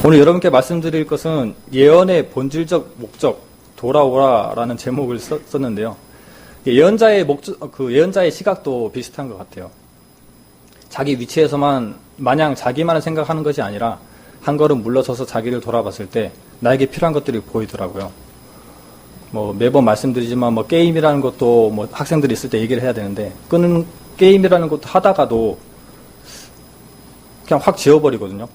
오늘 여러분께 말씀드릴 것은 예언의 본질적 목적, 돌아오라라는 제목을 썼는데요. 예언자의 예언자의 시각도 비슷한 것 같아요. 자기 위치에서만 마냥 자기만을 생각하는 것이 아니라 한 걸음 물러서서 자기를 돌아봤을 때 나에게 필요한 것들이 보이더라고요. 매번 말씀드리지만 게임이라는 것도 학생들이 있을 때 얘기를 해야 되는데 끄는 게임이라는 것도 하다가도 그냥 확 지워버리거든요.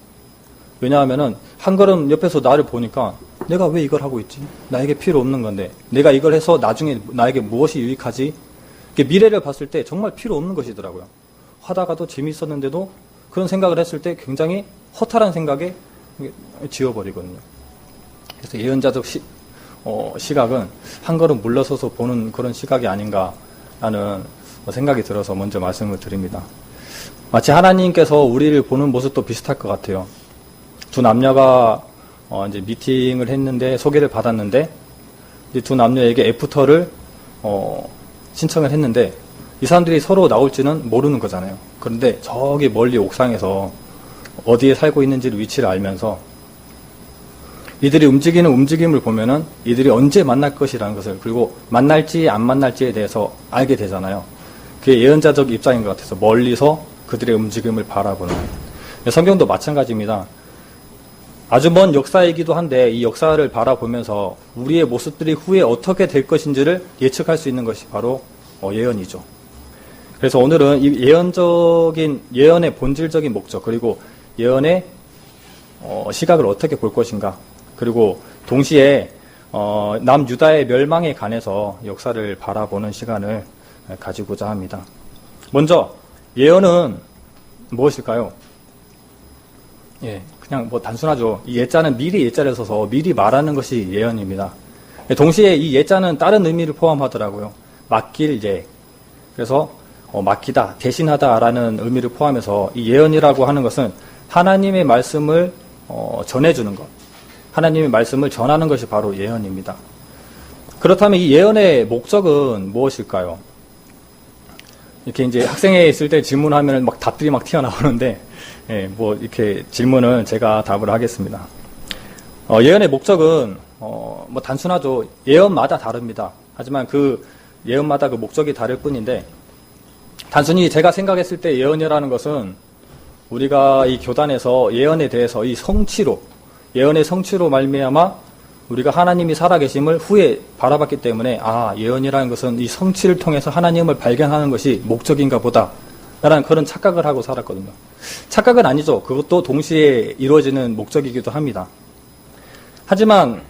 왜냐하면은 한 걸음 옆에서 나를 보니까 내가 왜 이걸 하고 있지? 나에게 필요 없는 건데 내가 이걸 해서 나중에 나에게 무엇이 유익하지? 미래를 봤을 때 정말 필요 없는 것이더라고요. 하다가도 재미있었는데도 그런 생각을 했을 때 굉장히 허탈한 생각에 지워버리거든요. 그래서 예언자적 시각은 한 걸음 물러서서 보는 그런 시각이 아닌가라는 생각이 들어서 먼저 말씀을 드립니다. 마치 하나님께서 우리를 보는 모습도 비슷할 것 같아요. 두 남녀가 이제 미팅을 했는데 소개를 받았는데 이제 두 남녀에게 애프터를 신청을 했는데 이 사람들이 서로 나올지는 모르는 거잖아요. 그런데 저기 멀리 옥상에서 어디에 살고 있는지를 위치를 알면서 이들이 움직이는 움직임을 보면은 이들이 언제 만날 것이라는 것을, 그리고 만날지 안 만날지에 대해서 알게 되잖아요. 그게 예언자적 입장인 것 같아서 멀리서 그들의 움직임을 바라보는. 성경도 마찬가지입니다. 아주 먼 역사이기도 한데 이 역사를 바라보면서 우리의 모습들이 후에 어떻게 될 것인지를 예측할 수 있는 것이 바로 예언이죠. 그래서 오늘은 이 예언의 본질적인 목적, 그리고 예언의 시각을 어떻게 볼 것인가, 그리고 동시에 남유다의 멸망에 관해서 역사를 바라보는 시간을 가지고자 합니다. 먼저 예언은 무엇일까요? 그냥 단순하죠. 이 예자는 미리 예자를 써서 미리 말하는 것이 예언입니다. 동시에 이 예자는 다른 의미를 포함하더라고요. 맡길 예. 그래서 맡기다, 대신하다라는 의미를 포함해서 이 예언이라고 하는 것은 하나님의 말씀을 전해주는 것, 하나님의 말씀을 전하는 것이 바로 예언입니다. 그렇다면 이 예언의 목적은 무엇일까요? 이렇게 이제 학생회 있을 때 질문하면 답들이 튀어나오는데, 이렇게 질문을 제가 답을 하겠습니다. 예언의 목적은, 단순하죠. 예언마다 다릅니다. 하지만 그 예언마다 그 목적이 다를 뿐인데, 단순히 제가 생각했을 때 예언이라는 것은 우리가 이 교단에서 예언에 대해서 예언의 성취로 말미암아 우리가 하나님이 살아계심을 후에 바라봤기 때문에 예언이라는 것은 이 성취를 통해서 하나님을 발견하는 것이 목적인가 보다 라는 그런 착각을 하고 살았거든요. 착각은 아니죠. 그것도 동시에 이루어지는 목적이기도 합니다. 하지만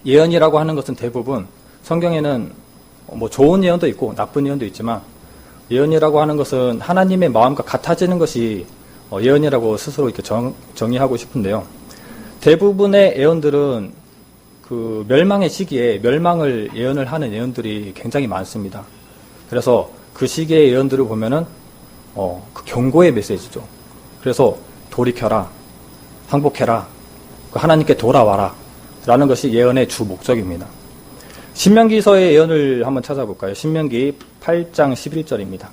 예언이라고 하는 것은 대부분 성경에는 좋은 예언도 있고 나쁜 예언도 있지만 예언이라고 하는 것은 하나님의 마음과 같아지는 것이 예언이라고 스스로 이렇게 정의하고 싶은데요. 대부분의 예언들은 그 멸망의 시기에 멸망을 예언을 하는 예언들이 굉장히 많습니다. 그래서 그 시기의 예언들을 보면은 그 경고의 메시지죠. 그래서 돌이켜라, 항복해라, 하나님께 돌아와라 라는 것이 예언의 주 목적입니다. 신명기서의 예언을 한번 찾아볼까요? 신명기 8장 11절입니다.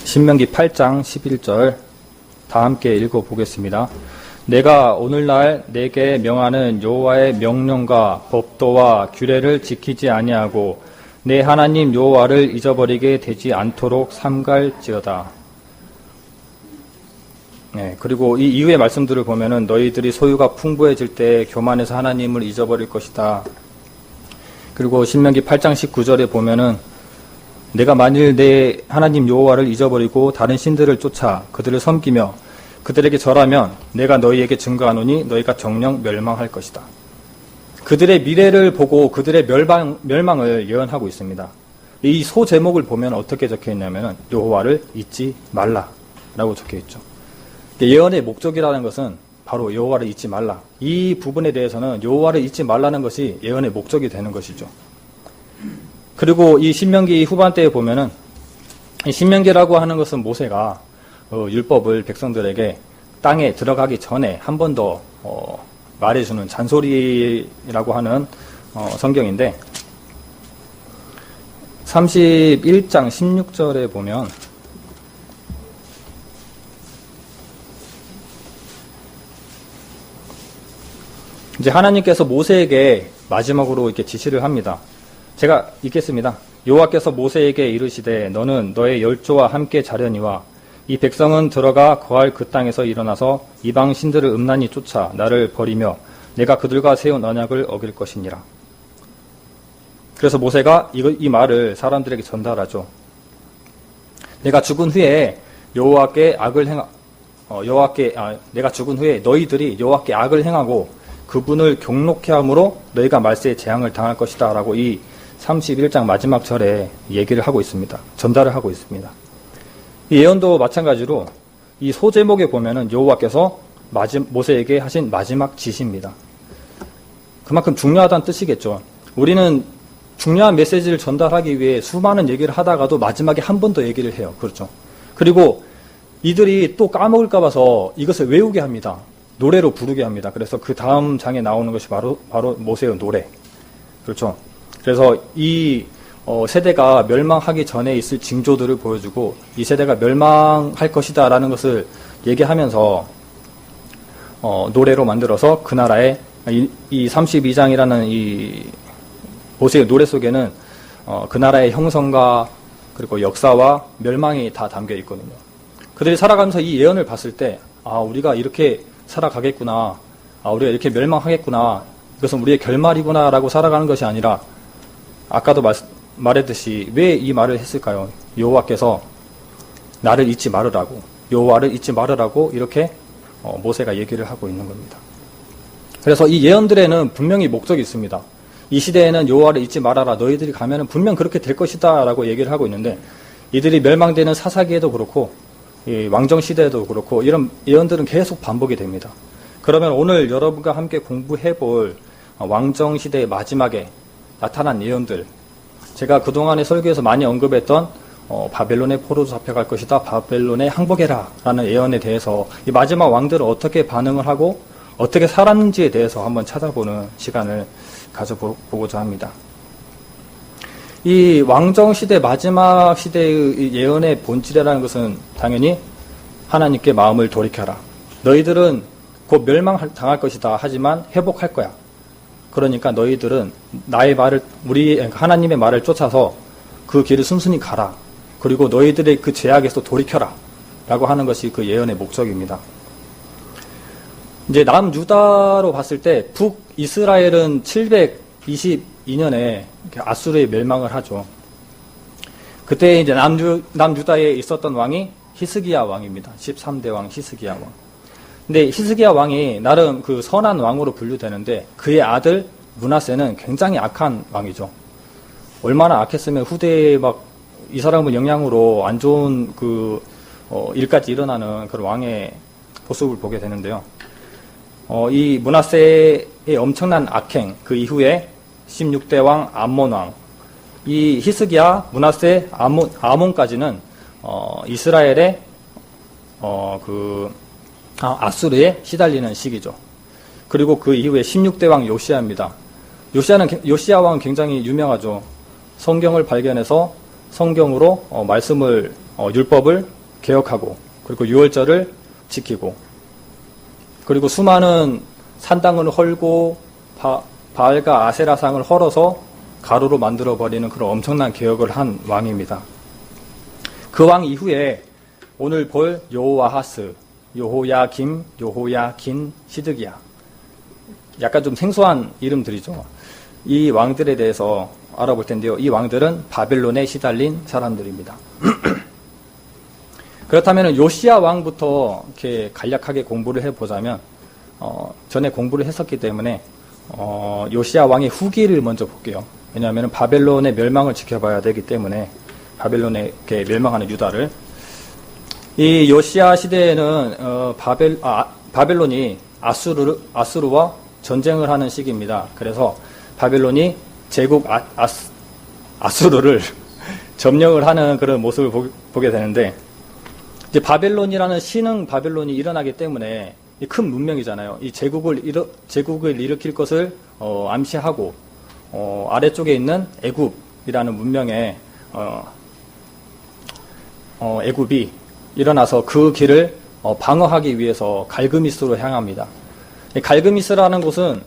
신명기 8장 11절 다 함께 읽어보겠습니다. 내가 오늘날 내게 명하는 여호와의 명령과 법도와 규례를 지키지 아니하고 내 하나님 여호와를 잊어버리게 되지 않도록 삼갈지어다. 그리고 이 이후의 말씀들을 보면은 너희들이 소유가 풍부해질 때 교만해서 하나님을 잊어버릴 것이다. 그리고 신명기 8장 19절에 보면은 내가 만일 내 하나님 여호와를 잊어버리고 다른 신들을 쫓아 그들을 섬기며 그들에게 절하면 내가 너희에게 증거하노니 너희가 정녕 멸망할 것이다. 그들의 미래를 보고 그들의 멸망을 예언하고 있습니다. 이 소제목을 보면 어떻게 적혀 있냐면 여호와를 잊지 말라라고 적혀 있죠. 예언의 목적이라는 것은 바로 여호와를 잊지 말라. 이 부분에 대해서는 여호와를 잊지 말라는 것이 예언의 목적이 되는 것이죠. 그리고 이 신명기 후반때에 보면은 이 신명기라고 하는 것은 모세가 율법을 백성들에게 땅에 들어가기 전에 한 번 더 말해주는 잔소리라고 하는 성경인데 31장 16절에 보면 이제 하나님께서 모세에게 마지막으로 이렇게 지시를 합니다. 제가 읽겠습니다. 여호와께서 모세에게 이르시되 너는 너의 열조와 함께 자려니와 이 백성은 들어가 거할 그 땅에서 일어나서 이방 신들을 음란히 쫓아 나를 버리며 내가 그들과 세운 언약을 어길 것이니라. 그래서 모세가 이 말을 사람들에게 전달하죠. 내가 죽은 후에 내가 죽은 후에 너희들이 여호와께 악을 행하고 그분을 경록케 함으로 너희가 말세에 재앙을 당할 것이다 라고 이 31장 마지막 절에 얘기를 하고 있습니다. 전달을 하고 있습니다. 이 예언도 마찬가지로 이 소제목에 보면은 여호와께서 모세에게 하신 마지막 지시입니다. 그만큼 중요하다는 뜻이겠죠. 우리는 중요한 메시지를 전달하기 위해 수많은 얘기를 하다가도 마지막에 한 번 더 얘기를 해요. 그렇죠. 그리고 이들이 또 까먹을까 봐서 이것을 외우게 합니다. 노래로 부르게 합니다. 그래서 그 다음 장에 나오는 것이 바로 모세의 노래. 그렇죠. 그래서 이 세대가 멸망하기 전에 있을 징조들을 보여주고 이 세대가 멸망할 것이다 라는 것을 얘기하면서 노래로 만들어서 그 나라의 이 32장이라는 이 모세의 노래 속에는 그 나라의 형성과 그리고 역사와 멸망이 다 담겨 있거든요. 그들이 살아가면서 이 예언을 봤을 때 우리가 이렇게 살아가겠구나, 우리가 이렇게 멸망하겠구나, 이것은 우리의 결말이구나 라고 살아가는 것이 아니라 아까도 말했듯이 왜 이 말을 했을까요? 여호와께서 나를 잊지 말으라고, 여호와를 잊지 말으라고 이렇게 모세가 얘기를 하고 있는 겁니다. 그래서 이 예언들에는 분명히 목적이 있습니다. 이 시대에는 여호와를 잊지 말아라, 너희들이 가면은 분명 그렇게 될 것이다 라고 얘기를 하고 있는데 이들이 멸망되는 사사기에도 그렇고 이 왕정 시대에도 그렇고 이런 예언들은 계속 반복이 됩니다. 그러면 오늘 여러분과 함께 공부해 볼 왕정 시대의 마지막에 나타난 예언들, 제가 그동안의 설교에서 많이 언급했던 바벨론의 포로로 잡혀갈 것이다, 바벨론에 항복해라 라는 예언에 대해서 이 마지막 왕들은 어떻게 반응을 하고 어떻게 살았는지에 대해서 한번 찾아보는 시간을 가져보고자 합니다. 이 왕정시대 마지막 시대의 예언의 본질이라는 것은 당연히 하나님께 마음을 돌이켜라. 너희들은 곧 멸망당할 것이다. 하지만 회복할 거야. 그러니까 너희들은 나의 말을, 하나님의 말을 쫓아서 그 길을 순순히 가라. 그리고 너희들의 그 죄악에서 돌이켜라. 라고 하는 것이 그 예언의 목적입니다. 이제 남유다로 봤을 때 북이스라엘은 722년에 아수르에 멸망을 하죠. 그때 이제 남유다에 있었던 왕이 히스기야 왕입니다. 13대 왕 히스기야 왕. 근데 히스기야 왕이 나름 그 선한 왕으로 분류되는데 그의 아들 므낫세는 굉장히 악한 왕이죠. 얼마나 악했으면 후대에 막 이 사람의 영향으로 안 좋은 일까지 일어나는 그런 왕의 모습을 보게 되는데요. 이 므낫세의 엄청난 악행, 그 이후에 16대 왕 암몬 왕, 이 히스기야, 므낫세, 아몬까지는 이스라엘의 아수르에 시달리는 시기죠. 그리고 그 이후에 16대 왕 요시야입니다. 요시야 왕은 굉장히 유명하죠. 성경을 발견해서 성경으로 말씀을 율법을 개혁하고 그리고 유월절을 지키고 그리고 수많은 산당을 헐고 바알과 아세라상을 헐어서 가루로 만들어버리는 그런 엄청난 개혁을 한 왕입니다. 그 왕 이후에 오늘 볼 여호아하스, 여호야김, 여호야긴, 시드기야, 약간 좀 생소한 이름들이죠. 이 왕들에 대해서 알아볼 텐데요. 이 왕들은 바벨론에 시달린 사람들입니다. 그렇다면 요시야 왕부터 이렇게 간략하게 공부를 해보자면 전에 공부를 했었기 때문에 요시야 왕의 후기를 먼저 볼게요. 왜냐하면 바벨론의 멸망을 지켜봐야 되기 때문에 바벨론에 이렇게 멸망하는 유다를, 이 요시야 시대에는 바벨론이 아수르와 전쟁을 하는 시기입니다. 그래서 바벨론이 제국 아수르를 점령을 하는 그런 모습을 보게 되는데, 이제 바벨론이라는 신흥 바벨론이 일어나기 때문에 이 큰 문명이잖아요. 이 제국을 일으킬 것을 암시하고 아래쪽에 있는 애굽이라는 문명의 애굽이 일어나서 그 길을 방어하기 위해서 갈그미스로 향합니다. 이 갈그미스라는 곳은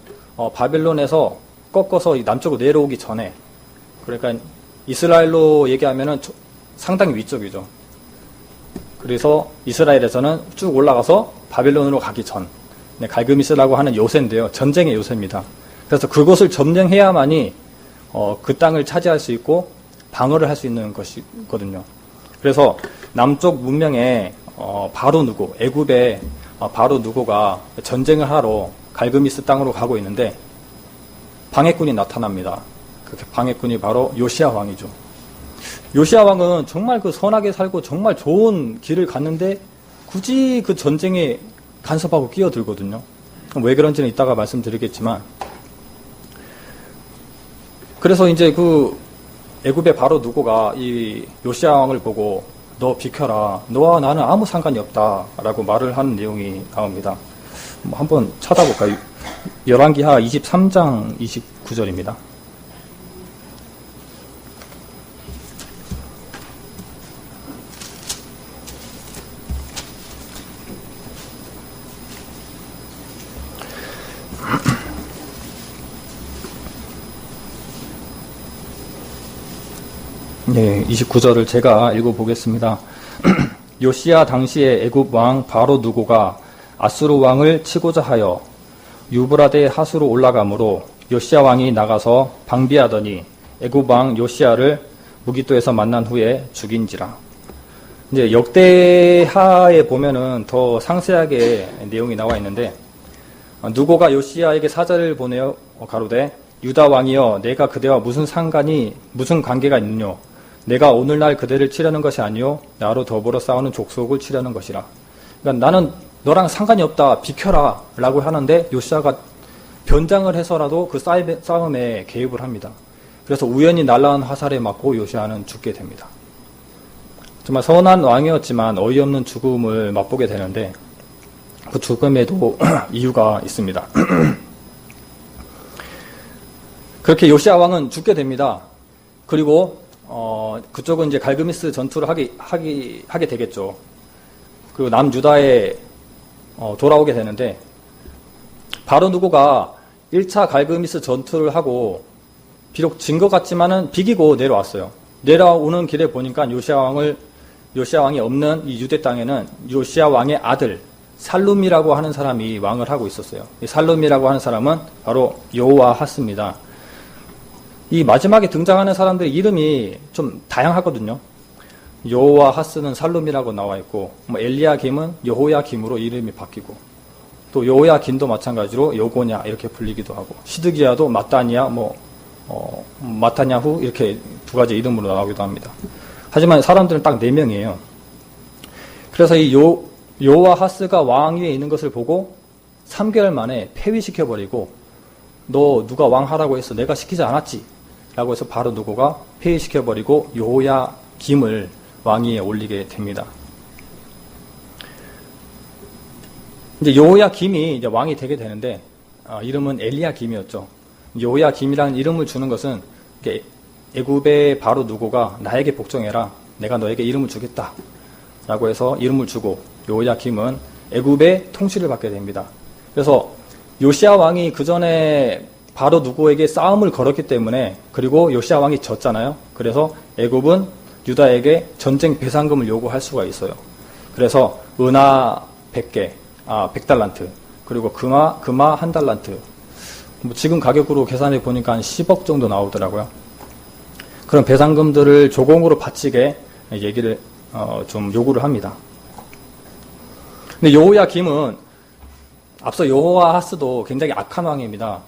바벨론에서 꺾어서 남쪽으로 내려오기 전에, 그러니까 이스라엘로 얘기하면은 상당히 위쪽이죠. 그래서 이스라엘에서는 쭉 올라가서 바벨론으로 가기 전, 갈그미스라고 하는 요새인데요. 전쟁의 요새입니다. 그래서 그곳을 점령해야만이 그 땅을 차지할 수 있고 방어를 할 수 있는 것이거든요. 그래서 남쪽 문명의 바로 누고, 애굽의 바로 누고가 전쟁을 하러 갈그미스 땅으로 가고 있는데 방해꾼이 나타납니다. 그 방해꾼이 바로 요시야 왕이죠. 요시야 왕은 정말 그 선하게 살고 정말 좋은 길을 갔는데 굳이 그 전쟁에 간섭하고 끼어들거든요. 왜 그런지는 이따가 말씀드리겠지만, 그래서 이제 그 애굽의 바로 누고가 이 요시야 왕을 보고 너 비켜라, 너와 나는 아무 상관이 없다라고 말을 하는 내용이 나옵니다. 한번 찾아볼까요? 열왕기하 23장 29절입니다. 네, 29절을 제가 읽어보겠습니다. 요시야 당시에 애굽 왕 바로 누고가 아수르 왕을 치고자 하여 유브라데 하수로 올라가므로 요시야 왕이 나가서 방비하더니 애굽 왕 요시야를 무기토에서 만난 후에 죽인지라. 이제 역대하에 보면은 더 상세하게 내용이 나와 있는데, 누고가 요시야에게 사자를 보내어 가로되 유다 왕이여, 내가 그대와 무슨 관계가 있느뇨? 내가 오늘날 그대를 치려는 것이 아니요 나로 더불어 싸우는 족속을 치려는 것이라. 그러니까 나는 너랑 상관이 없다, 비켜라 라고 하는데 요시야가 변장을 해서라도 그 싸움에 개입을 합니다. 그래서 우연히 날라온 화살에 맞고 요시야는 죽게 됩니다. 정말 선한 왕이었지만 어이없는 죽음을 맛보게 되는데 그 죽음에도 이유가 있습니다. 그렇게 요시야 왕은 죽게 됩니다. 그리고 그쪽은 이제 갈그미스 전투를 하게 되겠죠. 그리고 남유다에 돌아오게 되는데, 바로 누고가 1차 갈그미스 전투를 하고 비록 진 것 같지만은 비기고 내려왔어요. 내려오는 길에 보니까 요시야 왕이 없는 이 유대 땅에는 요시야 왕의 아들 살룸이라고 하는 사람이 왕을 하고 있었어요. 이 살룸이라고 하는 사람은 바로 여호와하스입니다. 이 마지막에 등장하는 사람들의 이름이 좀 다양하거든요. 여호와하스는 살룸이라고 나와 있고, 엘리야김은 여호야김으로 이름이 바뀌고, 또 여호야김도 마찬가지로 여고냐 이렇게 불리기도 하고, 시드기야도 마따니야, 마타냐후 이렇게 두 가지 이름으로 나오기도 합니다. 하지만 사람들은 딱 4명이에요. 그래서 이 여호와하스가 왕위에 있는 것을 보고 3개월 만에 폐위시켜버리고, 너 누가 왕하라고 해서 내가 시키지 않았지 라고 해서 바로 누고가 폐위시켜버리고 여호야김을 왕위에 올리게 됩니다. 이제 여호야김이 이제 왕이 되게 되는데, 이름은 엘리야김이었죠. 여호야김이라는 이름을 주는 것은 애굽의 바로 누고가 나에게 복종해라, 내가 너에게 이름을 주겠다 라고 해서 이름을 주고, 여호야김은 애굽의 통치를 받게 됩니다. 그래서 요시야 왕이 그 전에 바로 누구에게 싸움을 걸었기 때문에, 그리고 요시야 왕이 졌잖아요. 그래서 애굽은 유다에게 전쟁 배상금을 요구할 수가 있어요. 그래서 은하 100개, 100달란트, 그리고 금화 1달란트. 지금 가격으로 계산해 보니까 한 10억 정도 나오더라고요. 그런 배상금들을 조공으로 바치게 얘기를 좀 요구를 합니다. 근데 여호야김은 앞서 여호와하스도 굉장히 악한 왕입니다.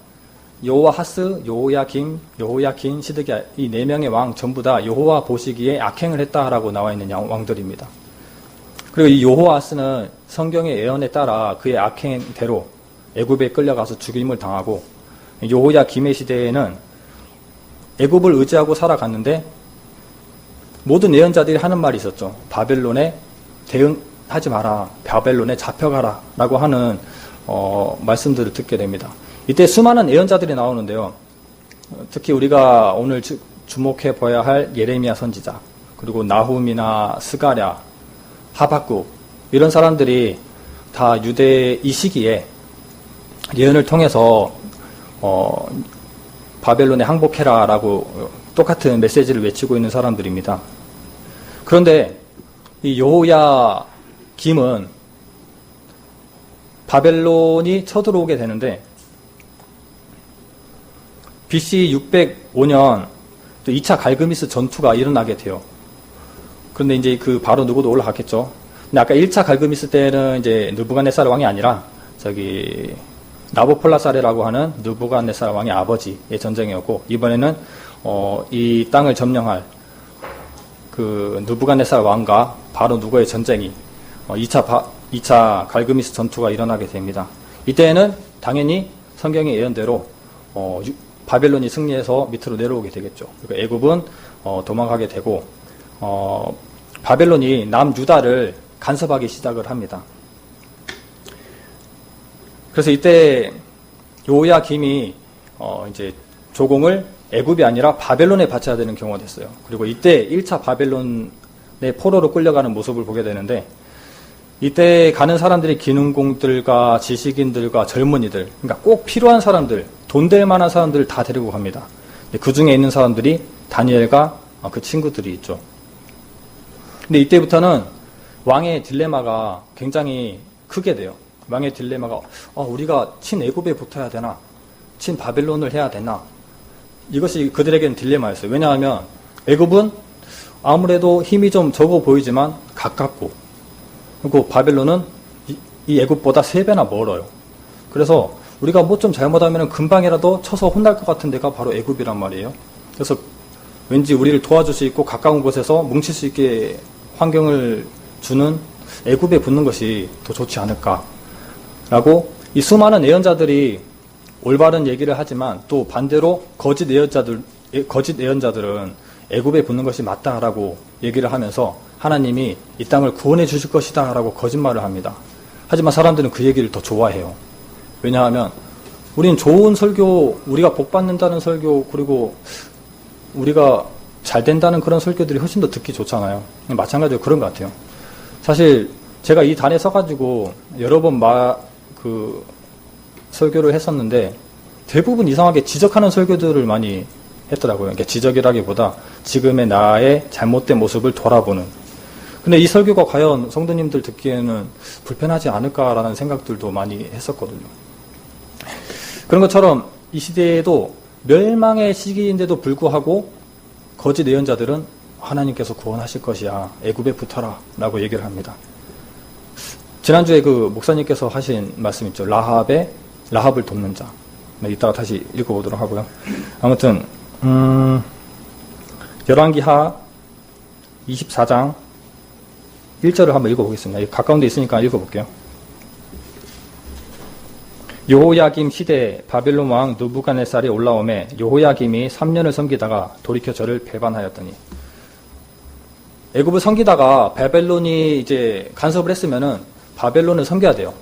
여호와하스, 여호야김, 시드기야, 이 4명의 왕 전부 다 여호와 보시기에 악행을 했다라고 나와 있는 왕들입니다. 그리고 이 여호와하스는 성경의 예언에 따라 그의 악행대로 애굽에 끌려가서 죽임을 당하고, 여호야김의 시대에는 애굽을 의지하고 살아갔는데 모든 예언자들이 하는 말이 있었죠. 바벨론에 하지 마라. 바벨론에 잡혀가라. 라고 하는 말씀들을 듣게 됩니다. 이때 수많은 예언자들이 나오는데요. 특히 우리가 오늘 주목해 봐야 할 예레미야 선지자, 그리고 나훔이나 스가랴, 하박국, 이런 사람들이 다 유대 이 시기에 예언을 통해서 바벨론에 항복해라 라고 똑같은 메시지를 외치고 있는 사람들입니다. 그런데 이 여호야김은 바벨론이 쳐들어오게 되는데 BC 605년 또 2차 갈그미스 전투가 일어나게 돼요. 그런데 이제 그 바로 누구도 올라갔겠죠. 근데 아까 1차 갈그미스 때는 이제 느부갓네살 왕이 아니라 나보폴라사레라고 하는 느부갓네살 왕의 아버지의 전쟁이었고, 이번에는 이 땅을 점령할 그 느부갓네살 왕과 바로 누구의 전쟁이 2차 갈그미스 전투가 일어나게 됩니다. 이때에는 당연히 성경의 예언대로 바벨론이 승리해서 밑으로 내려오게 되겠죠. 그러니까 애굽은 도망가게 되고 바벨론이 남유다를 간섭하기 시작을 합니다. 그래서 이때 요야김이 이제 조공을 애굽이 아니라 바벨론에 바쳐야 되는 경우가 됐어요. 그리고 이때 1차 바벨론의 포로로 끌려가는 모습을 보게 되는데, 이때 가는 사람들이 기능공들과 지식인들과 젊은이들, 그러니까 꼭 필요한 사람들, 돈 될 만한 사람들을 다 데리고 갑니다. 그 중에 있는 사람들이 다니엘과 그 친구들이 있죠. 근데 이때부터는 왕의 딜레마가 굉장히 크게 돼요. 왕의 딜레마가 우리가 친애굽에 붙어야 되나, 친바벨론을 해야 되나, 이것이 그들에게는 딜레마였어요. 왜냐하면 애굽은 아무래도 힘이 좀 적어 보이지만 가깝고, 그리고 바벨론은 이 애굽보다 3배나 멀어요. 그래서 우리가 뭐 좀 잘못하면 금방이라도 쳐서 혼날 것 같은 데가 바로 애굽이란 말이에요. 그래서 왠지 우리를 도와줄 수 있고 가까운 곳에서 뭉칠 수 있게 환경을 주는 애굽에 붙는 것이 더 좋지 않을까라고, 이 수많은 예언자들이 올바른 얘기를 하지만 또 반대로 거짓 예언자들은 애굽에 붙는 것이 맞다라고 얘기를 하면서 하나님이 이 땅을 구원해 주실 것이다 라고 거짓말을 합니다. 하지만 사람들은 그 얘기를 더 좋아해요. 왜냐하면 우린 좋은 설교, 우리가 복 받는다는 설교, 그리고 우리가 잘 된다는 그런 설교들이 훨씬 더 듣기 좋잖아요. 마찬가지로 그런 것 같아요. 사실 제가 이 단에 서가지고 여러 번 설교를 했었는데 대부분 이상하게 지적하는 설교들을 많이 했더라고요. 그러니까 지적이라기보다 지금의 나의 잘못된 모습을 돌아보는. 근데 이 설교가 과연 성도님들 듣기에는 불편하지 않을까라는 생각들도 많이 했었거든요. 그런 것처럼 이 시대에도 멸망의 시기인데도 불구하고 거짓 예언자들은 하나님께서 구원하실 것이야, 애굽에 붙어라 라고 얘기를 합니다. 지난주에 그 목사님께서 하신 말씀 있죠. 라합을 돕는 자. 이따가 다시 읽어보도록 하고요. 아무튼 열왕기하 24장 1절을 한번 읽어보겠습니다. 가까운 데 있으니까 읽어볼게요. 여호야김 시대에 바벨론 왕 느부갓네살이 올라오매 여호야김이 3년을 섬기다가 돌이켜 저를 배반하였더니. 애굽을 섬기다가 바벨론이 이제 간섭을 했으면은 바벨론을 섬겨야 돼요.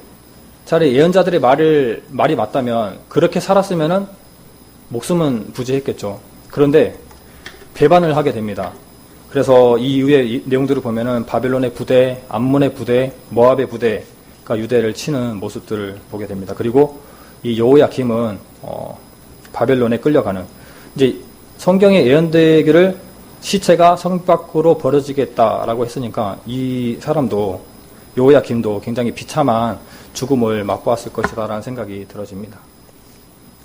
차라리 예언자들의 말이 맞다면 그렇게 살았으면은 목숨은 부지했겠죠. 그런데 배반을 하게 됩니다. 그래서 이 이후의 내용들을 보면은 바벨론의 부대, 암몬의 부대, 모압의 부대가 유대를 치는 모습들을 보게 됩니다. 그리고 이 여호야김은 바벨론에 끌려가는, 이제 성경에 예언되기를 시체가 성 밖으로 버려지겠다라고 했으니까 이 사람도, 여호야김도 굉장히 비참한 죽음을 맛보았을 것이다라는 생각이 들어집니다.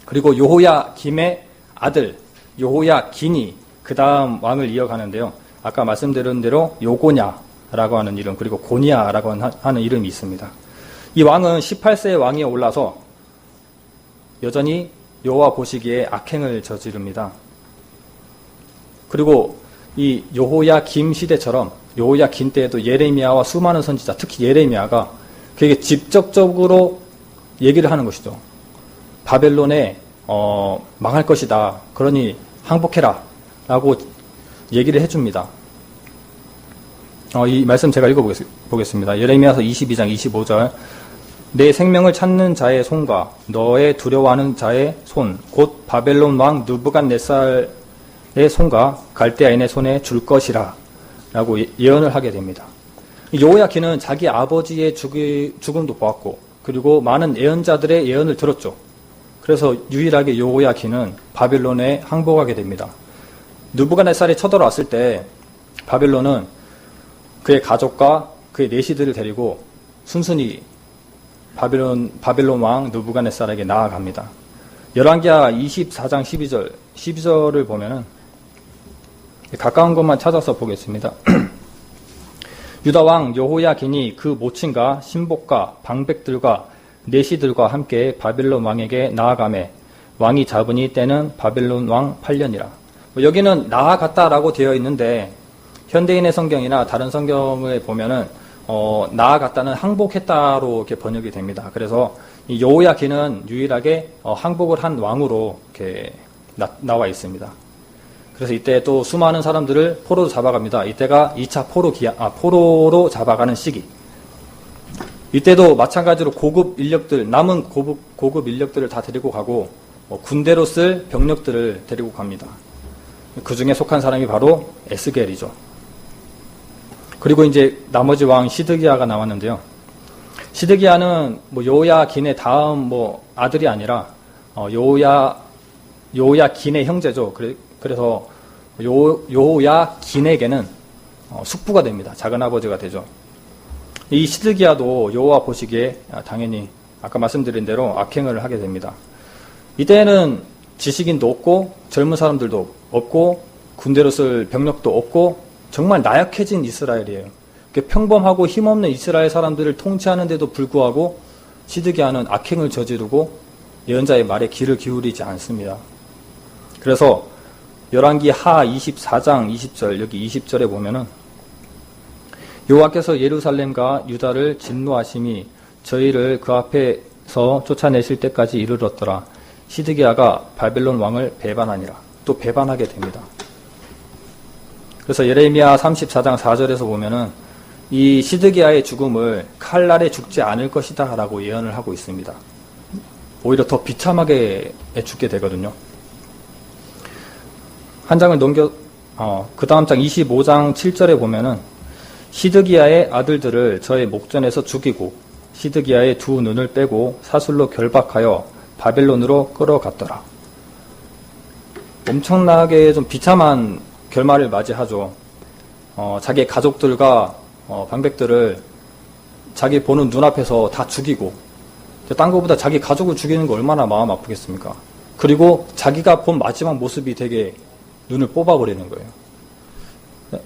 그리고 여호야김의 아들 여호야긴이 그 다음 왕을 이어가는데요. 아까 말씀드린 대로 요고냐라고 하는 이름, 그리고 고니야라고 하는 이름이 있습니다. 이 왕은 18세의 왕위에 올라서 여전히 여호와 보시기에 악행을 저지릅니다. 그리고 이 여호야김 시대처럼 여호야긴 때에도 예레미야와 수많은 선지자, 특히 예레미야가 그에게 직접적으로 얘기를 하는 것이죠. 바벨론에 망할 것이다. 그러니 항복해라 라고 얘기를 해줍니다. 이 말씀 제가 읽어보겠습니다. 예레미야서 22장 25절. 내 생명을 찾는 자의 손과 너의 두려워하는 자의 손, 곧 바벨론 왕 느부갓네살의 손과 갈대아인의 손에 줄 것이라 라고 예언을 하게 됩니다. 여호야긴은 자기 아버지의 죽음도 보았고, 그리고 많은 예언자들의 예언을 들었죠. 그래서 유일하게 여호야긴은 바벨론에 항복하게 됩니다. 느부갓네살이 쳐들어왔을 때 바벨론은 그의 가족과 그의 내시들을 데리고 순순히 바벨론 왕 느부갓네살에게 나아갑니다. 열왕기하 24장 12절을 보면은 가까운 것만 찾아서 보겠습니다. 유다 왕 여호야긴이 그 모친과 신복과 방백들과 내시들과 함께 바벨론 왕에게 나아가매 왕이 잡으니 때는 바벨론 왕 8년이라. 여기는 나아갔다라고 되어 있는데 현대인의 성경이나 다른 성경을 보면은 나아갔다는 항복했다로 이렇게 번역이 됩니다. 그래서 이 여호야긴은 유일하게 항복을 한 왕으로 이렇게 나와 있습니다. 그래서 이때 또 수많은 사람들을 포로로 잡아갑니다. 이때가 2차 포로로 잡아가는 시기. 이때도 마찬가지로 고급 인력들, 남은 고급 인력들을 다 데리고 가고 군대로 쓸 병력들을 데리고 갑니다. 그 중에 속한 사람이 바로 에스겔이죠. 그리고 이제 나머지 왕 시드기야가 나왔는데요. 시드기야는 여호야긴의 다음 아들이 아니라 여호야긴의 형제죠. 그래서 여호야긴에게는 숙부가 됩니다. 작은 아버지가 되죠. 이 시드기야도 여호와 보시기에 당연히 아까 말씀드린 대로 악행을 하게 됩니다. 이때는 지식인도 없고 젊은 사람들도 없고 군대로 쓸 병력도 없고 정말 나약해진 이스라엘이에요. 평범하고 힘없는 이스라엘 사람들을 통치하는데도 불구하고 시드기야는 악행을 저지르고 예언자의 말에 귀를 기울이지 않습니다. 그래서 열왕기 하 24장 20절, 여기 20절에 보면은 여호와께서 예루살렘과 유다를 진노하심이 저희를 그 앞에서 쫓아내실 때까지 이르렀더라. 시드기야가 바벨론 왕을 배반하니라. 또 배반하게 됩니다. 그래서 예레미야 34장 4절에서 보면은 이 시드기야의 죽음을 칼날에 죽지 않을 것이다 라고 예언을 하고 있습니다. 오히려 더 비참하게 죽게 되거든요. 한 장을 그 다음 장 25장 7절에 보면은 시드기야의 아들들을 저의 목전에서 죽이고 시드기야의 두 눈을 빼고 사슬로 결박하여 바벨론으로 끌어갔더라. 엄청나게 좀 비참한 결말을 맞이하죠. 자기 가족들과 방백들을 자기 보는 눈앞에서 다 죽이고, 딴 것보다 자기 가족을 죽이는 거 얼마나 마음 아프겠습니까? 그리고 자기가 본 마지막 모습이 되게 눈을 뽑아버리는 거예요.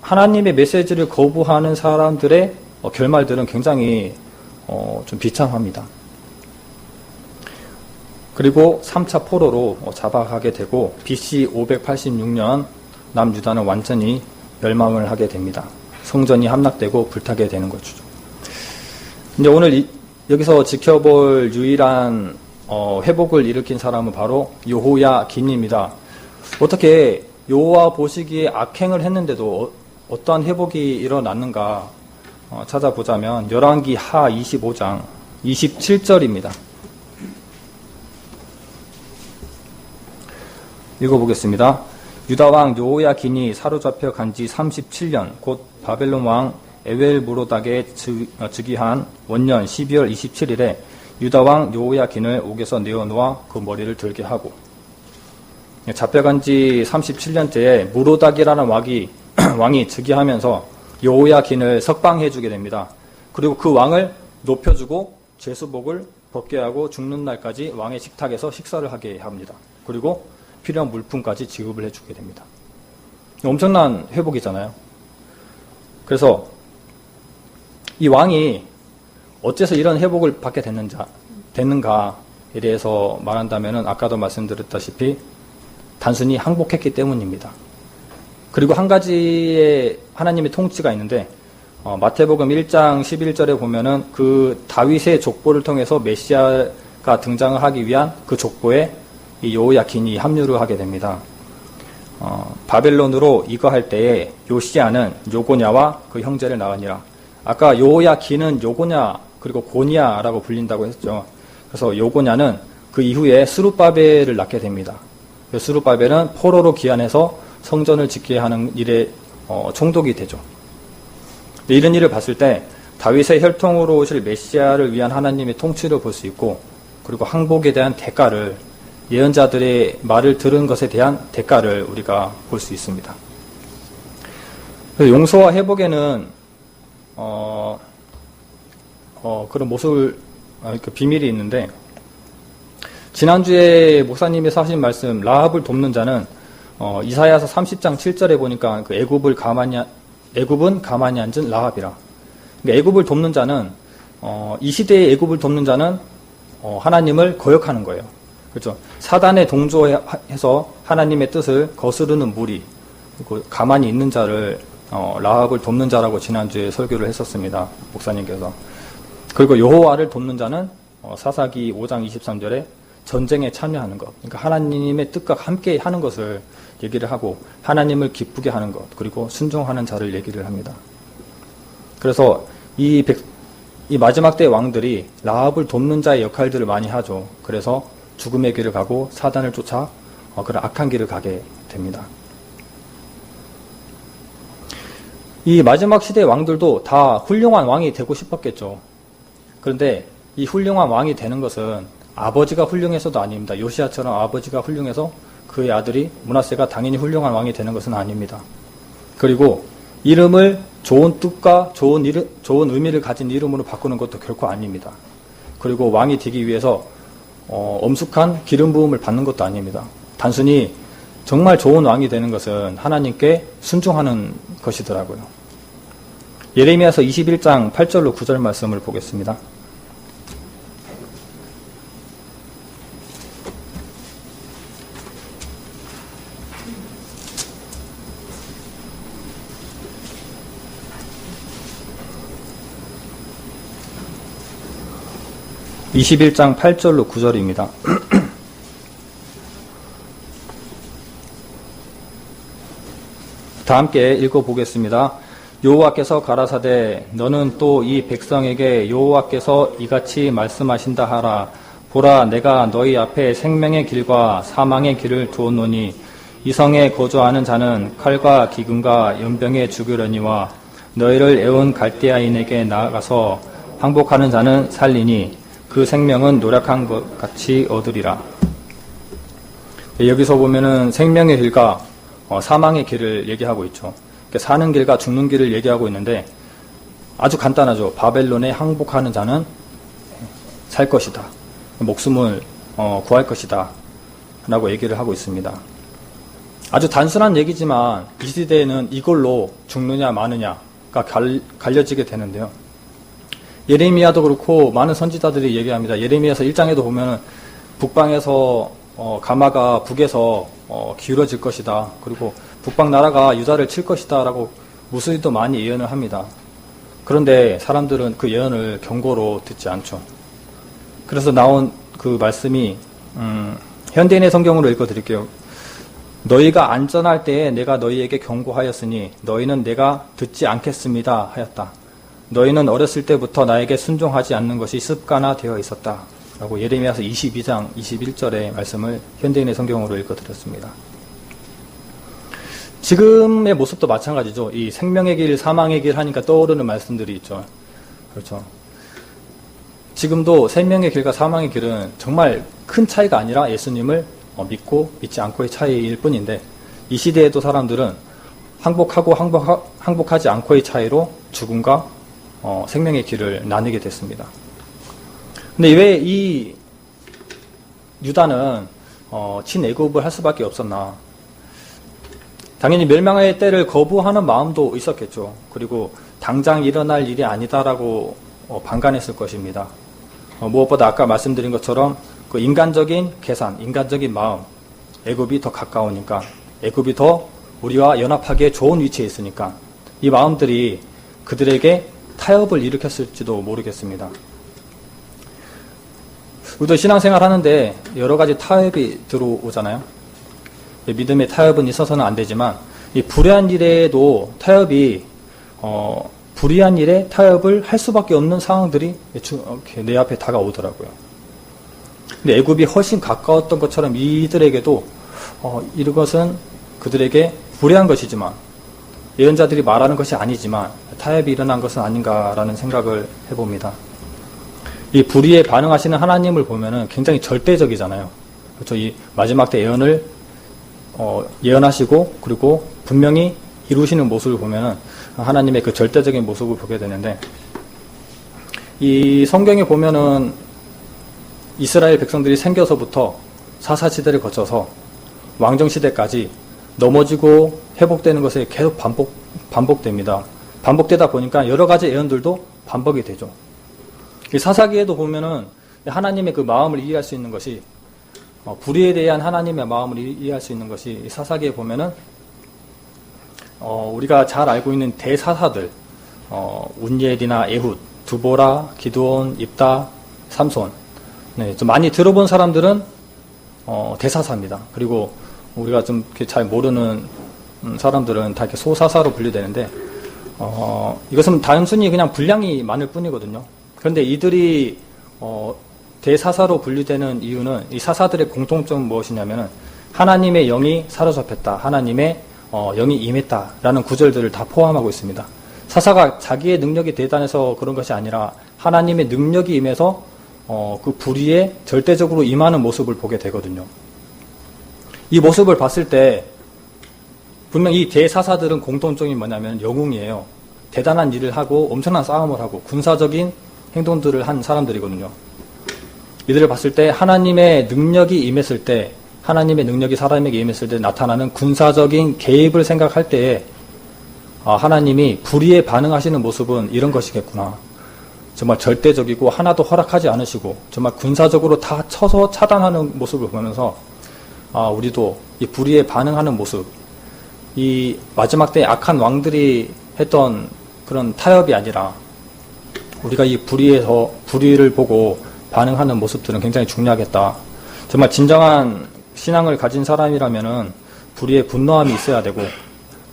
하나님의 메시지를 거부하는 사람들의 결말들은 굉장히 좀 비참합니다. 그리고 3차 포로로 잡아가게 되고 BC 586년 남유다는 완전히 멸망을 하게 됩니다. 성전이 함락되고 불타게 되는 거죠. 이제 오늘 여기서 지켜볼 유일한 회복을 일으킨 사람은 바로 여호야긴입니다. 어떻게 여호와 보시기에 악행을 했는데도 어떠한 회복이 일어났는가 찾아보자면 열왕기 하 25장 27절입니다. 읽어보겠습니다. 유다왕 여호야긴이 사로잡혀 간지 37년 곧 바벨론 왕 에웰무로닥에 즉위한 원년 12월 27일에 유다왕 여호야긴을 옥에서 내어놓아 그 머리를 들게 하고, 잡혀간 지 37년째에 무로닥이라는 왕이 즉위하면서 여호야긴을 석방해주게 됩니다. 그리고 그 왕을 높여주고 제수복을 벗게 하고 죽는 날까지 왕의 식탁에서 식사를 하게 합니다. 그리고 필요한 물품까지 지급을 해주게 됩니다. 엄청난 회복이잖아요. 그래서 이 왕이 어째서 이런 회복을 받게 됐는가에 대해서 말한다면 아까도 말씀드렸다시피 단순히 항복했기 때문입니다. 그리고 한 가지의 하나님의 통치가 있는데 마태복음 1장 11절에 보면은 그 다윗의 족보를 통해서 메시아가 등장을 하기 위한 그 족보에 이 여호야긴이 합류를 하게 됩니다. 바벨론으로 이거할 때에 요시야는 요고냐와 그 형제를 낳으니라. 아까 요야기는 요고냐 그리고 고니야라고 불린다고 했죠. 그래서 요고냐는 그 이후에 스룹바벨을 낳게 됩니다. 스룹바벨은 포로로 귀환해서 성전을 짓게 하는 일에 총독이 되죠. 이런 일을 봤을 때 다윗의 혈통으로 오실 메시아를 위한 하나님의 통치를 볼 수 있고, 그리고 항복에 대한 대가를, 예언자들의 말을 들은 것에 대한 대가를 우리가 볼 수 있습니다. 용서와 회복에는 그런 모습을 그 비밀이 있는데, 지난주에 목사님이 하신 말씀 라합을 돕는 자는 이사야서 30장 7절에 보니까 그 애굽은 가만히 앉은 라합이라. 그러니까 애굽을 돕는 자는 이 시대의 애굽을 돕는 자는 하나님을 거역하는 거예요. 그렇죠? 사단에 동조해서 하나님의 뜻을 거스르는 무리, 그리고 가만히 있는 자를 라합을 돕는 자라고 지난주에 설교를 했었습니다. 목사님께서. 그리고 여호와를 돕는 자는 사사기 5장 23절에 전쟁에 참여하는 것, 그러니까 하나님의 뜻과 함께 하는 것을 얘기를 하고, 하나님을 기쁘게 하는 것, 그리고 순종하는 자를 얘기를 합니다. 그래서 이 마지막 때의 왕들이 라합을 돕는 자의 역할들을 많이 하죠. 그래서 죽음의 길을 가고 사단을 쫓아 그런 악한 길을 가게 됩니다. 이 마지막 시대의 왕들도 다 훌륭한 왕이 되고 싶었겠죠. 그런데 이 훌륭한 왕이 되는 것은 아버지가 훌륭해서도 아닙니다. 요시야처럼 아버지가 훌륭해서 그의 아들이 므낫세가 당연히 훌륭한 왕이 되는 것은 아닙니다. 그리고 이름을 좋은 뜻과 좋은 의미를 가진 이름으로 바꾸는 것도 결코 아닙니다. 그리고 왕이 되기 위해서 엄숙한 기름 부음을 받는 것도 아닙니다. 단순히 정말 좋은 왕이 되는 것은 하나님께 순종하는 것이더라고요. 예레미야서 21장 8절로 9절 말씀을 보겠습니다. (21장 8절로 9절입니다) 다 함께 읽어보겠습니다. 여호와께서 가라사대 너는 또 이 백성에게 여호와께서 이같이 말씀하신다 하라. 보라, 내가 너희 앞에 생명의 길과 사망의 길을 두었노니 이 성에 거주하는 자는 칼과 기근과 연병에 죽으려니와 너희를 애운 갈대아인에게 나아가서 항복하는 자는 살리니 그 생명은 노력한 것 같이 얻으리라. 여기서 보면은 생명의 길과 사망의 길을 얘기하고 있죠. 사는 길과 죽는 길을 얘기하고 있는데 아주 간단하죠. 바벨론에 항복하는 자는 살 것이다. 목숨을 구할 것이다. 라고 얘기를 하고 있습니다. 아주 단순한 얘기지만 이 시대에는 이걸로 죽느냐 마느냐가 갈려지게 되는데요. 예레미야도 그렇고 많은 선지자들이 얘기합니다. 예레미야서 1장에도 보면 북방에서 가마가 북에서 기울어질 것이다. 그리고 북방 나라가 유다를 칠 것이다 라고 무수히도 많이 예언을 합니다. 그런데 사람들은 그 예언을 경고로 듣지 않죠. 그래서 나온 그 말씀이 현대인의 성경으로 읽어드릴게요. 너희가 안전할 때에 내가 너희에게 경고하였으니 너희는 내가 듣지 않겠습니다 하였다. 너희는 어렸을 때부터 나에게 순종하지 않는 것이 습관화되어 있었다. 라고 예레미야서 22장 21절의 말씀을 현대인의 성경으로 읽어드렸습니다. 지금의 모습도 마찬가지죠. 이 생명의 길, 사망의 길 하니까 떠오르는 말씀들이 있죠. 그렇죠. 지금도 생명의 길과 사망의 길은 정말 큰 차이가 아니라 예수님을 믿고 믿지 않고의 차이일 뿐인데, 이 시대에도 사람들은 항복하고 항복하지 않고의 차이로 죽음과 생명의 길을 나누게 됐습니다. 근데 왜 이 유다는 친애굽을 할 수밖에 없었나? 당연히 멸망의 때를 거부하는 마음도 있었겠죠. 그리고 당장 일어날 일이 아니다라고 방관했을 것입니다. 무엇보다 아까 말씀드린 것처럼 그 인간적인 계산, 인간적인 마음, 애굽이 더 가까우니까, 애굽이 더 우리와 연합하기에 좋은 위치에 있으니까 이 마음들이 그들에게 타협을 일으켰을지도 모르겠습니다. 우리도 신앙생활 하는데 여러 가지 타협이 들어오잖아요. 믿음의 타협은 있어서는 안 되지만 이 불의한 일에도 타협이 불의한 일에 타협을 할 수밖에 없는 상황들이 이렇게 내 앞에 다가오더라고요. 근데 애굽이 훨씬 가까웠던 것처럼 이들에게도 이것은 그들에게 불의한 것이지만 예언자들이 말하는 것이 아니지만 타협이 일어난 것은 아닌가라는 생각을 해봅니다. 이 불의에 반응하시는 하나님을 보면은 굉장히 절대적이잖아요. 그렇죠? 이 마지막 때 예언을 예언하시고 그리고 분명히 이루시는 모습을 보면은 하나님의 그 절대적인 모습을 보게 되는데, 이 성경에 보면은 이스라엘 백성들이 생겨서부터 사사시대를 거쳐서 왕정시대까지 넘어지고 회복되는 것이 계속 반복됩니다. 반복되다 보니까 여러 가지 예언들도 반복이 되죠. 이 사사기에도 보면은 하나님의 그 마음을 이해할 수 있는 것이, 불의에 대한 하나님의 마음을 이해할 수 있는 것이 사사기에 보면은 우리가 잘 알고 있는 대사사들, 운니엘이나 에훗, 두보라, 기드온, 입다, 삼손, 네, 좀 많이 들어본 사람들은 대사사입니다. 그리고 우리가 좀 잘 모르는 사람들은 다 이렇게 소사사로 분류되는데, 이것은 단순히 그냥 분량이 많을 뿐이거든요. 그런데 이들이 대사사로 분류되는 이유는, 이 사사들의 공통점은 무엇이냐면은 하나님의 영이 사로잡혔다, 하나님의 영이 임했다라는 구절들을 다 포함하고 있습니다. 사사가 자기의 능력이 대단해서 그런 것이 아니라 하나님의 능력이 임해서 그 불의에 절대적으로 임하는 모습을 보게 되거든요. 이 모습을 봤을 때 분명 이 대사사들은 공통점이 뭐냐면 영웅이에요. 대단한 일을 하고 엄청난 싸움을 하고 군사적인 행동들을 한 사람들이거든요. 이들을 봤을 때 하나님의 능력이 임했을 때, 하나님의 능력이 사람에게 임했을 때 나타나는 군사적인 개입을 생각할 때에 하나님이 불의에 반응하시는 모습은 이런 것이겠구나. 정말 절대적이고 하나도 허락하지 않으시고 정말 군사적으로 다 쳐서 차단하는 모습을 보면서 우리도 이 불의에 반응하는 모습, 이 마지막 때 악한 왕들이 했던 그런 타협이 아니라 우리가 이 불의를 보고 반응하는 모습들은 굉장히 중요하겠다. 정말 진정한 신앙을 가진 사람이라면은 불의에 분노함이 있어야 되고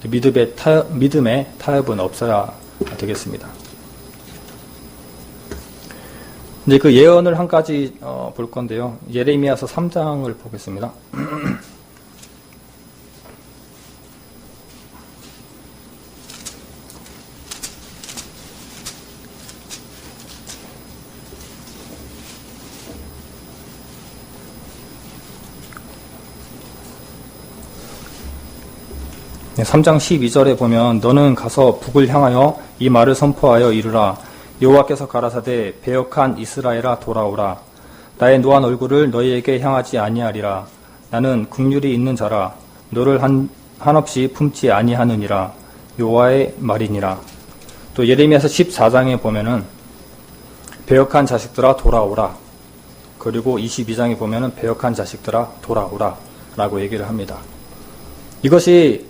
믿음의 타협은 없어야 되겠습니다. 이제 그 예언을 한 가지 볼 건데요. 예레미야서 3장을 보겠습니다. 네, 3장 12절에 보면 너는 가서 북을 향하여 이 말을 선포하여 이르라. 여호와께서 가라사대 배역한 이스라엘아 돌아오라. 나의 노한 얼굴을 너희에게 향하지 아니하리라. 나는 긍휼이 있는 자라. 너를 한없이 품지 아니하느니라. 여호와의 말이니라. 또 예레미야서 14장에 보면은 배역한 자식들아 돌아오라. 그리고 22장에 보면은 배역한 자식들아 돌아오라 라고 얘기를 합니다. 이것이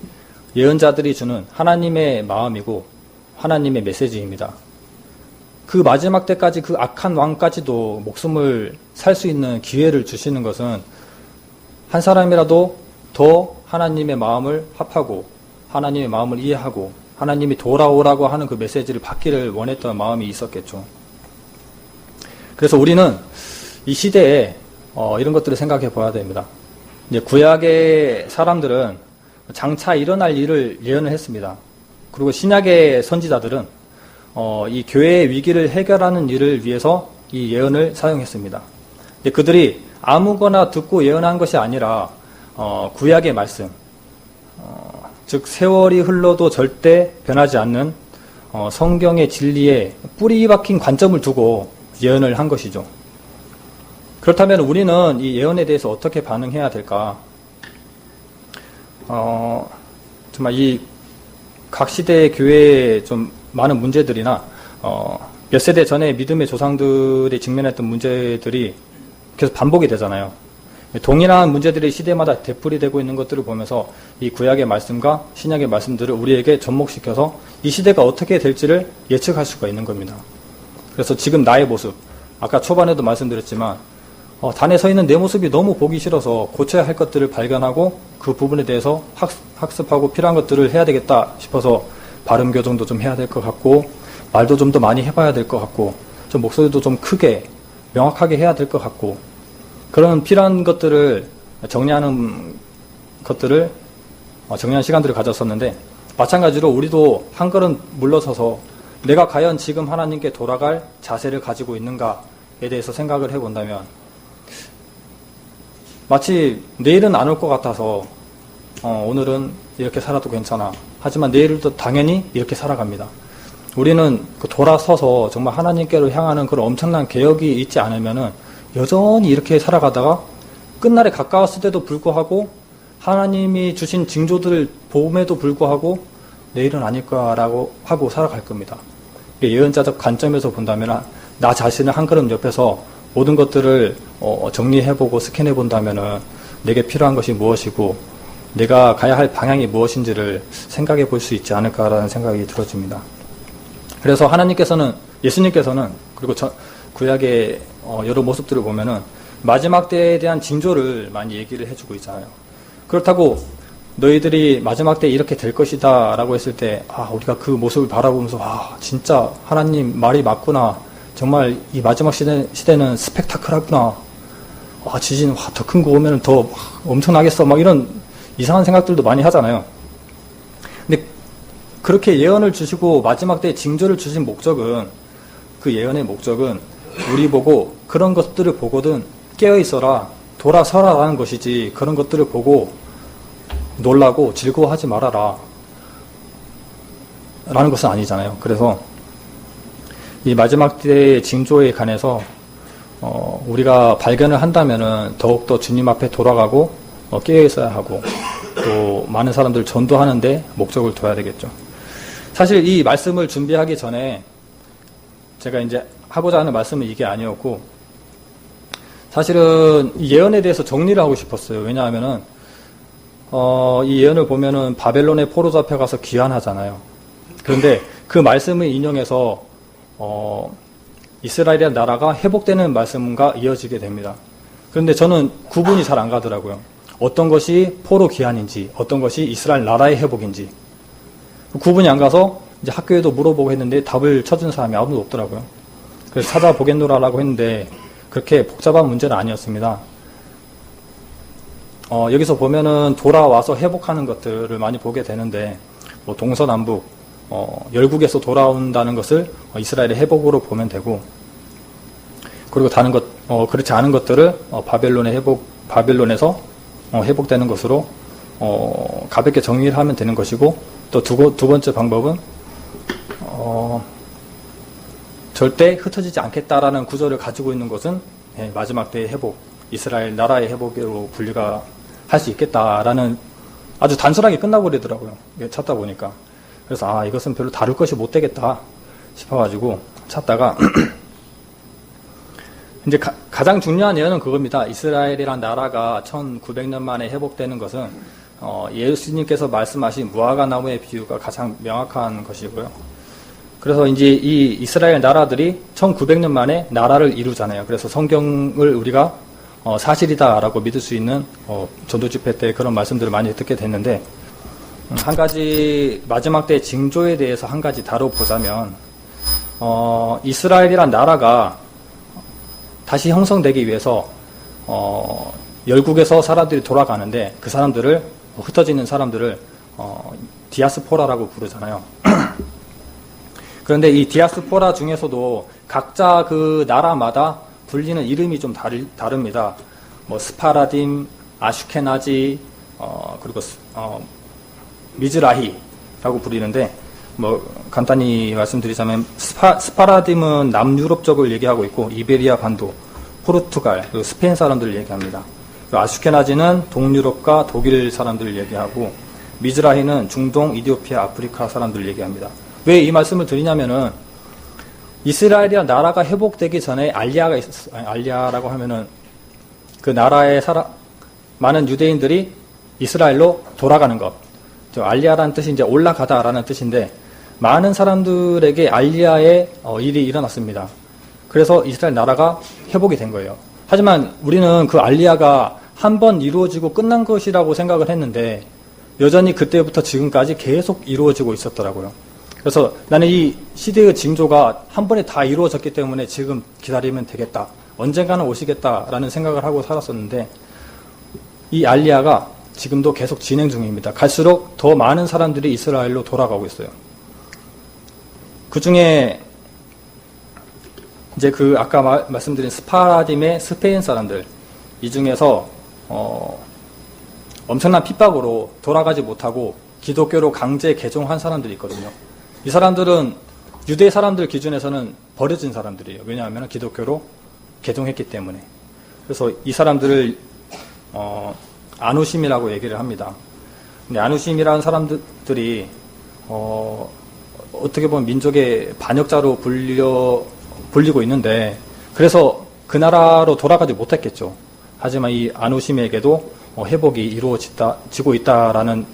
예언자들이 주는 하나님의 마음이고 하나님의 메시지입니다. 그 마지막 때까지 그 악한 왕까지도 목숨을 살 수 있는 기회를 주시는 것은 한 사람이라도 더 하나님의 마음을 합하고 하나님의 마음을 이해하고 하나님이 돌아오라고 하는 그 메시지를 받기를 원했던 마음이 있었겠죠. 그래서 우리는 이 시대에 이런 것들을 생각해 봐야 됩니다. 이제 구약의 사람들은 장차 일어날 일을 예언을 했습니다. 그리고 신약의 선지자들은 이 교회의 위기를 해결하는 일을 위해서 이 예언을 사용했습니다. 그들이 아무거나 듣고 예언한 것이 아니라 구약의 말씀, 즉 세월이 흘러도 절대 변하지 않는 성경의 진리에 뿌리 박힌 관점을 두고 예언을 한 것이죠. 그렇다면 우리는 이 예언에 대해서 어떻게 반응해야 될까? 정말 이 각 시대의 교회에 좀 많은 문제들이나 몇 세대 전에 믿음의 조상들이 직면했던 문제들이 계속 반복이 되잖아요. 동일한 문제들이 시대마다 되풀이되고 있는 것들을 보면서 이 구약의 말씀과 신약의 말씀들을 우리에게 접목시켜서 이 시대가 어떻게 될지를 예측할 수가 있는 겁니다. 그래서 지금 나의 모습, 아까 초반에도 말씀드렸지만 단에 서 있는 내 모습이 너무 보기 싫어서 고쳐야 할 것들을 발견하고 그 부분에 대해서 학습하고 필요한 것들을 해야 되겠다 싶어서 발음 교정도 좀 해야 될 것 같고, 말도 좀 더 많이 해봐야 될 것 같고, 좀 목소리도 좀 크게 명확하게 해야 될 것 같고, 그런 필요한 것들을 정리하는 시간들을 가졌었는데, 마찬가지로 우리도 한 걸음 물러서서 내가 과연 지금 하나님께 돌아갈 자세를 가지고 있는가에 대해서 생각을 해본다면, 마치 내일은 안 올 것 같아서 오늘은 이렇게 살아도 괜찮아. 하지만 내일도 당연히 이렇게 살아갑니다. 우리는 돌아서서 정말 하나님께로 향하는 그런 엄청난 개혁이 있지 않으면은 여전히 이렇게 살아가다가 끝날에 가까웠을 때도 불구하고 하나님이 주신 징조들을 봄에도 불구하고 내일은 아닐 거라고 하고 살아갈 겁니다. 예언자적 관점에서 본다면 나 자신을 한 걸음 옆에서 모든 것들을 정리해보고 스캔해본다면 내게 필요한 것이 무엇이고 내가 가야 할 방향이 무엇인지를 생각해 볼 수 있지 않을까라는 생각이 들어집니다. 그래서 예수님께서는 그리고 구약의 여러 모습들을 보면은 마지막 때에 대한 징조를 많이 얘기를 해주고 있잖아요. 그렇다고 너희들이 마지막 때 이렇게 될 것이다 라고 했을 때 우리가 그 모습을 바라보면서 진짜 하나님 말이 맞구나, 정말 이 마지막 시대는 스펙타클하구나, 지진 더 큰 거 오면 더 엄청나겠어, 막 이런 이상한 생각들도 많이 하잖아요. 근데 그렇게 예언을 주시고 마지막 때 징조를 주신 목적은, 그 예언의 목적은 우리 보고 그런 것들을 보거든 깨어있어라, 돌아서라 라는 것이지, 그런 것들을 보고 놀라고 즐거워하지 말아라 라는 것은 아니잖아요. 그래서 이 마지막 때의 징조에 관해서 우리가 발견을 한다면은 더욱더 주님 앞에 돌아가고 깨어있어야 하고, 또 많은 사람들 전도하는데 목적을 둬야 되겠죠. 사실 이 말씀을 준비하기 전에 제가 이제 하고자 하는 말씀은 이게 아니었고, 사실은 이 예언에 대해서 정리를 하고 싶었어요. 왜냐하면은 이 예언을 보면은 바벨론에 포로 잡혀가서 귀환하잖아요. 그런데 그 말씀을 인용해서 이스라엘이라는 나라가 회복되는 말씀과 이어지게 됩니다. 그런데 저는 구분이 잘 안 가더라고요. 어떤 것이 포로 귀환인지, 어떤 것이 이스라엘 나라의 회복인지 구분이 안 가서 이제 학교에도 물어보고 했는데 답을 쳐준 사람이 아무도 없더라고요. 그래서 찾아보겠노라라고 했는데 그렇게 복잡한 문제는 아니었습니다. 여기서 보면은 돌아와서 회복하는 것들을 많이 보게 되는데, 뭐 동서남북 열국에서 돌아온다는 것을 이스라엘의 회복으로 보면 되고, 그리고 다른 것 그렇지 않은 것들을 바벨론에서 회복되는 것으로 가볍게 정리를 하면 되는 것이고, 또 두 번째 방법은 절대 흩어지지 않겠다라는 구절을 가지고 있는 것은 마지막 때의 회복, 이스라엘 나라의 회복으로 분류가 할 수 있겠다라는, 아주 단순하게 끝나버리더라고요. 찾다 보니까. 그래서 이것은 별로 다룰 것이 못 되겠다 싶어가지고 찾다가 이제 가장 중요한 예언은 그겁니다. 이스라엘이란 나라가 1900년 만에 회복되는 것은 예수님께서 말씀하신 무화과 나무의 비유가 가장 명확한 것이고요. 그래서 이제 이 이스라엘 나라들이 1900년 만에 나라를 이루잖아요. 그래서 성경을 우리가 사실이다라고 믿을 수 있는 전도 집회 때 그런 말씀들을 많이 듣게 됐는데, 한 가지 마지막 때 징조에 대해서 한 가지 다뤄보자면, 이스라엘이란 나라가 다시 형성되기 위해서 열국에서 사람들이 돌아가는데, 그 사람들을 흩어지는 사람들을 디아스포라라고 부르잖아요. 그런데 이 디아스포라 중에서도 각자 그 나라마다 불리는 이름이 좀 다릅니다. 뭐 스파라딤, 아슈케나지, 그리고 미즈라히라고 부르는데, 뭐 간단히 말씀드리자면 스파라딤은 남유럽 쪽을 얘기하고 있고, 이베리아 반도, 포르투갈, 그리고 스페인 사람들을 얘기합니다. 아슈케나지는 동유럽과 독일 사람들을 얘기하고, 미즈라히는 중동, 이디오피아, 아프리카 사람들을 얘기합니다. 왜 이 말씀을 드리냐면은, 이스라엘이란 나라가 회복되기 전에 알리아가 있었어요. 알리아라고 하면은 그 나라의 많은 유대인들이 이스라엘로 돌아가는 것. 알리아라는 뜻이 이제 올라가다라는 뜻인데, 많은 사람들에게 알리아의 일이 일어났습니다. 그래서 이스라엘 나라가 회복이 된 거예요. 하지만 우리는 그 알리야가 한 번 이루어지고 끝난 것이라고 생각을 했는데 여전히 그때부터 지금까지 계속 이루어지고 있었더라고요. 그래서 나는 이 시대의 징조가 한 번에 다 이루어졌기 때문에 지금 기다리면 되겠다. 언젠가는 오시겠다라는 생각을 하고 살았었는데 이 알리야가 지금도 계속 진행 중입니다. 갈수록 더 많은 사람들이 이스라엘로 돌아가고 있어요. 그 중에 이제 그 아까 말씀드린 스파라딤의 스페인 사람들 이 중에서 엄청난 핍박으로 돌아가지 못하고 기독교로 강제 개종한 사람들이 있거든요. 이 사람들은 유대 사람들 기준에서는 버려진 사람들이에요. 왜냐하면 기독교로 개종했기 때문에. 그래서 이 사람들을 아누심이라고 얘기를 합니다. 근데 아누심이라는 사람들이 어떻게 보면 민족의 반역자로 불리고 있는데 그래서 그 나라로 돌아가지 못했겠죠. 하지만 이 아누심에게도 회복이 이루어지고 있다라는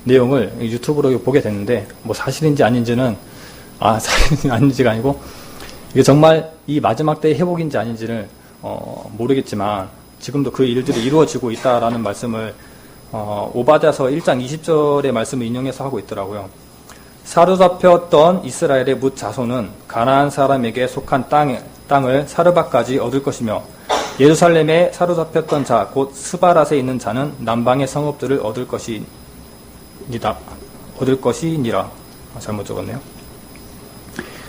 내용을 유튜브로 보게 됐는데 뭐 사실인지 아닌지는 사실인지 아닌지가 아니고 이게 정말 이 마지막 때의 회복인지 아닌지를 모르겠지만 지금도 그 일들이 이루어지고 있다라는 말씀을 오바댜서 1장 20절의 말씀을 인용해서 하고 있더라고요. 사로잡혔던 이스라엘의 뭇 자손은 가나안 사람에게 속한 땅을 사르밧까지 얻을 것이며 예루살렘에 사로잡혔던 자 곧 스바랏에 있는 자는 남방의 성읍들을 얻을 것이니라. 잘못 적었네요.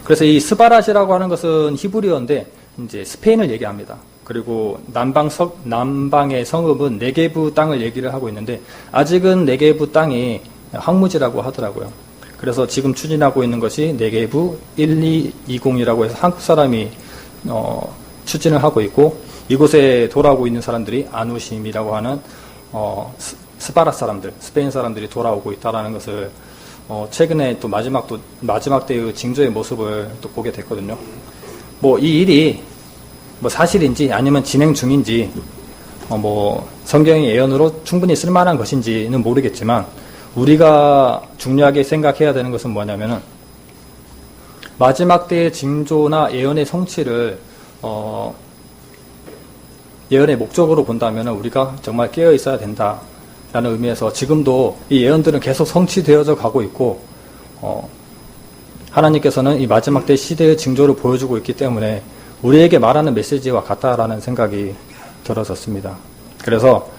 그래서 이 스바랏이라고 하는 것은 히브리어인데 이제 스페인을 얘기합니다. 그리고 남방의 성읍은 네게부 땅을 얘기를 하고 있는데 아직은 네게부 땅이 황무지라고 하더라고요. 그래서 지금 추진하고 있는 것이 네게부 1220이라고 해서 한국 사람이 추진을 하고 있고 이곳에 돌아오고 있는 사람들이 아누심이라고 하는 스바랏 사람들, 스페인 사람들이 돌아오고 있다라는 것을 최근에 또 마지막 때의 징조의 모습을 또 보게 됐거든요. 뭐 이 일이 뭐 사실인지 아니면 진행 중인지 뭐 성경의 예언으로 충분히 쓸만한 것인지는 모르겠지만 우리가 중요하게 생각해야 되는 것은 뭐냐면은 마지막 때의 징조나 예언의 성취를 예언의 목적으로 본다면 우리가 정말 깨어 있어야 된다라는 의미에서 지금도 이 예언들은 계속 성취되어져 가고 있고 하나님께서는 이 마지막 때 시대의 징조를 보여주고 있기 때문에 우리에게 말하는 메시지와 같다라는 생각이 들어졌습니다. 그래서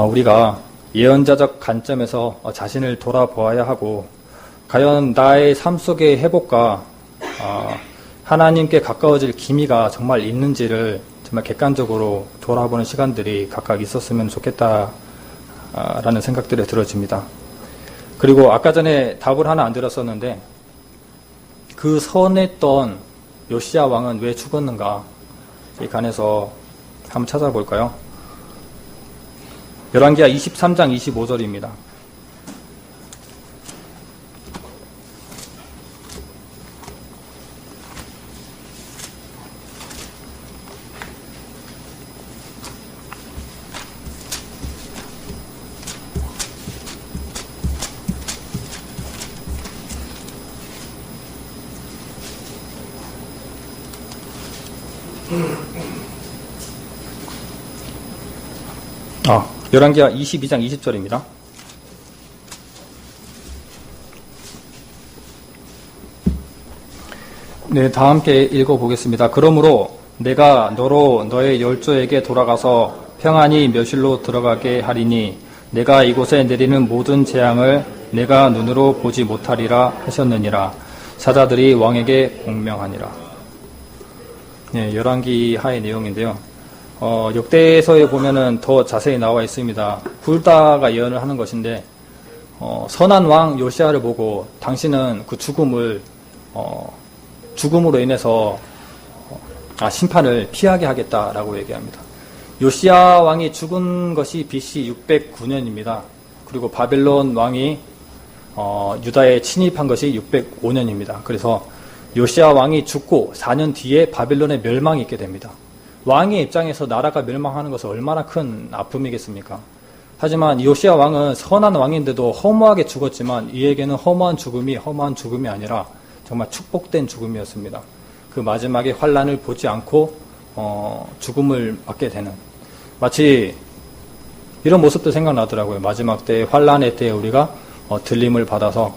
우리가 예언자적 관점에서 자신을 돌아보아야 하고 과연 나의 삶 속의 회복과 하나님께 가까워질 기미가 정말 있는지를 정말 객관적으로 돌아보는 시간들이 각각 있었으면 좋겠다라는 생각들이 들어집니다. 그리고 아까 전에 답을 하나 안 드렸었는데 그 선했던 요시야 왕은 왜 죽었는가 이 간에서 한번 찾아볼까요? 열왕기하 23장 25절입니다. 열왕기하 22장 20절입니다. 네, 다 함께 읽어보겠습니다. 그러므로 내가 너로 너의 열조에게 돌아가서 평안히 묘실로 들어가게 하리니 내가 이곳에 내리는 모든 재앙을 내가 눈으로 보지 못하리라 하셨느니라. 사자들이 왕에게 공명하니라. 네, 열왕기하의 내용인데요. 역대서에 보면은 더 자세히 나와 있습니다. 훌다가 예언을 하는 것인데, 선한 왕 요시야를 보고 당신은 그 죽음으로 인해서 심판을 피하게 하겠다라고 얘기합니다. 요시야 왕이 죽은 것이 BC 609년입니다. 그리고 바벨론 왕이 유다에 침입한 것이 605년입니다. 그래서 요시야 왕이 죽고 4년 뒤에 바벨론의 멸망이 있게 됩니다. 왕의 입장에서 나라가 멸망하는 것은 얼마나 큰 아픔이겠습니까? 하지만 요시야 왕은 선한 왕인데도 허무하게 죽었지만 이에게는 허무한 죽음이 아니라 정말 축복된 죽음이었습니다. 그 마지막에 환란을 보지 않고 죽음을 맞게 되는, 마치 이런 모습도 생각나더라고요. 마지막 때 환란의 때에 우리가 들림을 받아서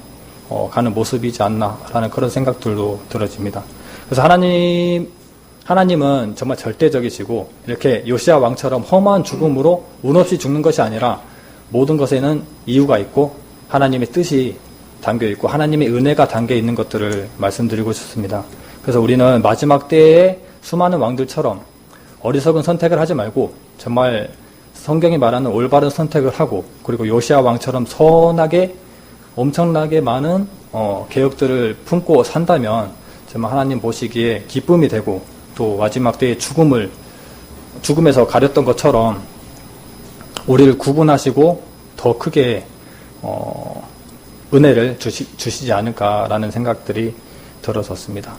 가는 모습이지 않나라는 그런 생각들도 들어집니다. 그래서 하나님은 정말 절대적이시고 이렇게 요시야 왕처럼 험한 죽음으로 운 없이 죽는 것이 아니라 모든 것에는 이유가 있고 하나님의 뜻이 담겨 있고 하나님의 은혜가 담겨 있는 것들을 말씀드리고 싶습니다. 그래서 우리는 마지막 때에 수많은 왕들처럼 어리석은 선택을 하지 말고 정말 성경이 말하는 올바른 선택을 하고, 그리고 요시야 왕처럼 선하게 엄청나게 많은 개혁들을 품고 산다면 정말 하나님 보시기에 기쁨이 되고, 또 마지막 때의 죽음에서 가렸던 것처럼 우리를 구분하시고 더 크게 은혜를 주시지 않을까라는 생각들이 들어섰습니다.